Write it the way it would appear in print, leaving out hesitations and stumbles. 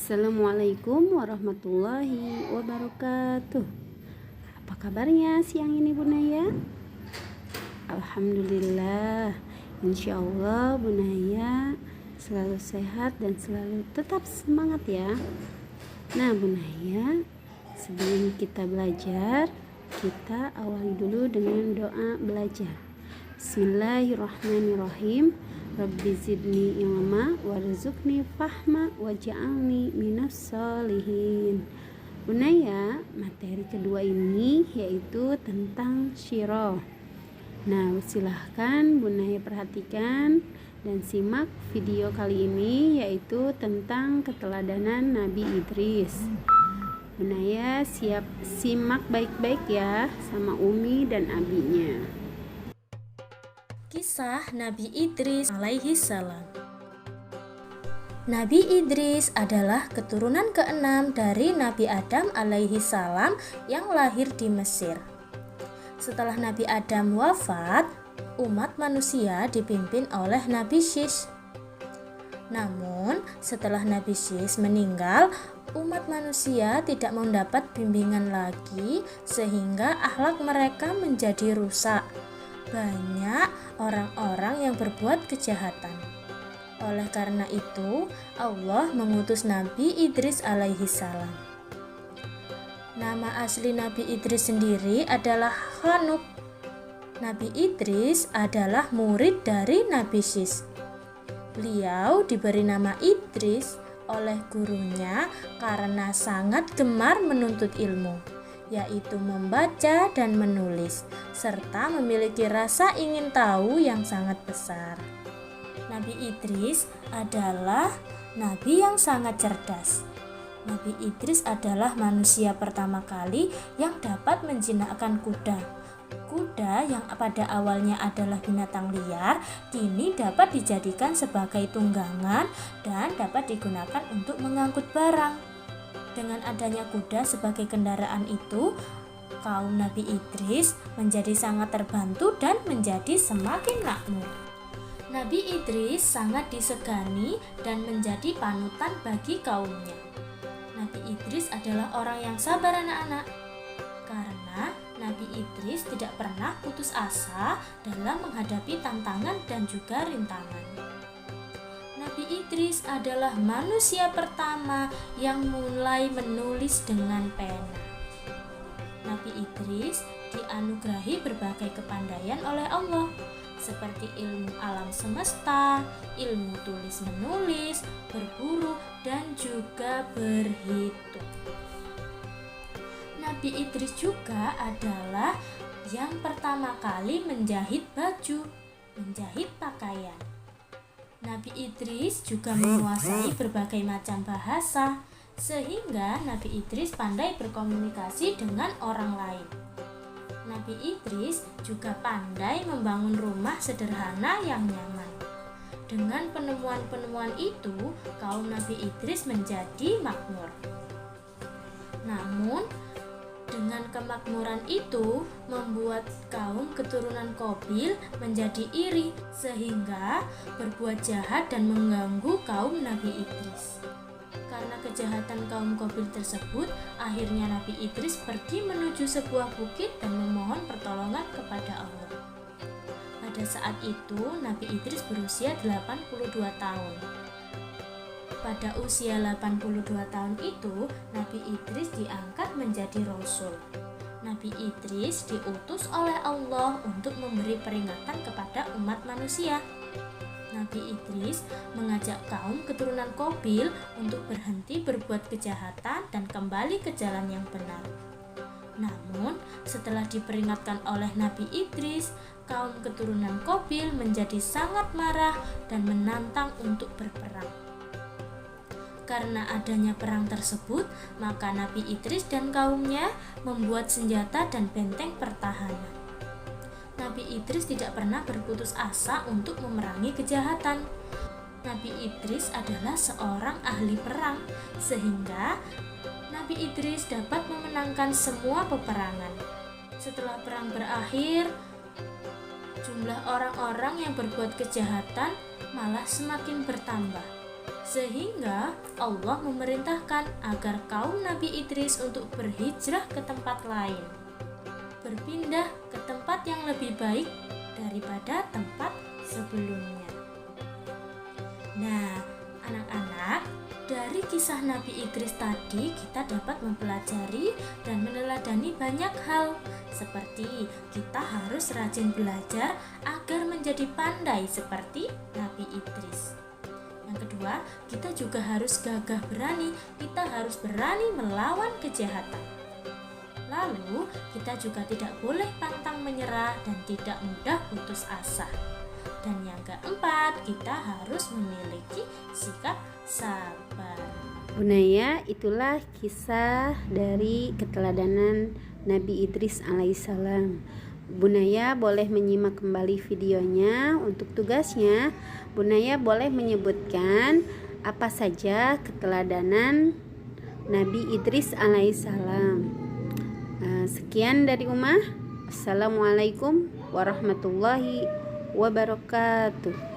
Assalamualaikum warahmatullahi wabarakatuh. Apa kabarnya siang ini Bunda ya? Alhamdulillah. Insya Allah Bunda ya selalu sehat dan selalu tetap semangat ya. Nah Bunda ya, sebelum kita belajar, kita awali dulu dengan doa belajar. Bismillahirrahmanirrahim. Rabbi zidni ilma warzuqni fahma waj'alni minas sholihin. Bunda ya, materi kedua ini yaitu tentang syirah. Nah, silahkan Bunda ya perhatikan dan simak video kali ini yaitu tentang keteladanan Nabi Idris. Bunda ya siap simak baik-baik ya sama Umi dan abinya. Kisah Nabi Idris alaihi salam. Nabi Idris adalah keturunan keenam dari Nabi Adam alaihi salam yang lahir di Mesir. Setelah Nabi Adam wafat, umat manusia dipimpin oleh Nabi Syis. Namun, setelah Nabi Syis meninggal, umat manusia tidak mendapat bimbingan lagi sehingga akhlak mereka menjadi rusak. Banyak orang-orang yang berbuat kejahatan. Oleh karena itu, Allah mengutus Nabi Idris alaihi salam. Nama asli Nabi Idris sendiri adalah Hanuk. Nabi Idris adalah murid dari Nabi Syis. Beliau diberi nama Idris oleh gurunya karena sangat gemar menuntut ilmu, yaitu membaca dan menulis, serta memiliki rasa ingin tahu yang sangat besar. Nabi Idris adalah nabi yang sangat cerdas. Nabi Idris adalah manusia pertama kali yang dapat menjinakkan kuda. Kuda yang pada awalnya adalah binatang liar, kini dapat dijadikan sebagai tunggangan dan dapat digunakan untuk mengangkut barang. Dengan adanya kuda sebagai kendaraan itu, kaum Nabi Idris menjadi sangat terbantu dan menjadi semakin makmur. Nabi Idris sangat disegani dan menjadi panutan bagi kaumnya. Nabi Idris adalah orang yang sabar anak-anak, karena Nabi Idris tidak pernah putus asa dalam menghadapi tantangan dan juga rintangan. Nabi Idris adalah manusia pertama yang mulai menulis dengan pena. Nabi Idris dianugerahi berbagai kepandaian oleh Allah, seperti ilmu alam semesta, ilmu tulis-menulis, berburu, dan juga berhitung. Nabi Idris juga adalah yang pertama kali menjahit baju, menjahit pakaian. Nabi Idris juga menguasai berbagai macam bahasa, sehingga Nabi Idris pandai berkomunikasi dengan orang lain. Nabi Idris juga pandai membangun rumah sederhana yang nyaman. Dengan penemuan-penemuan itu, kaum Nabi Idris menjadi makmur. Namun, dengan kemakmuran itu membuat kaum keturunan Qabil menjadi iri sehingga berbuat jahat dan mengganggu kaum Nabi Idris. Karena kejahatan kaum Qabil tersebut, akhirnya Nabi Idris pergi menuju sebuah bukit dan memohon pertolongan kepada Allah. Pada saat itu Nabi Idris berusia 82 tahun. Pada usia 82 tahun itu, Nabi Idris diangkat menjadi Rasul. Nabi Idris diutus oleh Allah untuk memberi peringatan kepada umat manusia. Nabi Idris mengajak kaum keturunan Qabil untuk berhenti berbuat kejahatan dan kembali ke jalan yang benar. Namun, setelah diperingatkan oleh Nabi Idris, kaum keturunan Qabil menjadi sangat marah dan menantang untuk berperang. Karena adanya perang tersebut, maka Nabi Idris dan kaumnya membuat senjata dan benteng pertahanan. Nabi Idris tidak pernah berputus asa untuk memerangi kejahatan. Nabi Idris adalah seorang ahli perang, sehingga Nabi Idris dapat memenangkan semua peperangan. Setelah perang berakhir, jumlah orang-orang yang berbuat kejahatan malah semakin bertambah. Sehingga Allah memerintahkan agar kaum Nabi Idris untuk berhijrah ke tempat lain, berpindah ke tempat yang lebih baik daripada tempat sebelumnya. Nah, anak-anak, dari kisah Nabi Idris tadi kita dapat mempelajari dan meneladani banyak hal, seperti kita harus rajin belajar agar menjadi pandai seperti Nabi Idris. Yang kedua, kita juga harus gagah berani, kita harus berani melawan kejahatan. Lalu, kita juga tidak boleh pantang menyerah dan tidak mudah putus asa. Dan yang keempat, kita harus memiliki sikap sabar. Bunaya, itulah kisah dari keteladanan Nabi Idris alaihissalam. Bunaya boleh menyimak kembali videonya. Untuk tugasnya, Bunaya boleh menyebutkan apa saja keteladanan Nabi Idris alaihissalam. Sekian dari Ummah. Assalamualaikum warahmatullahi wabarakatuh.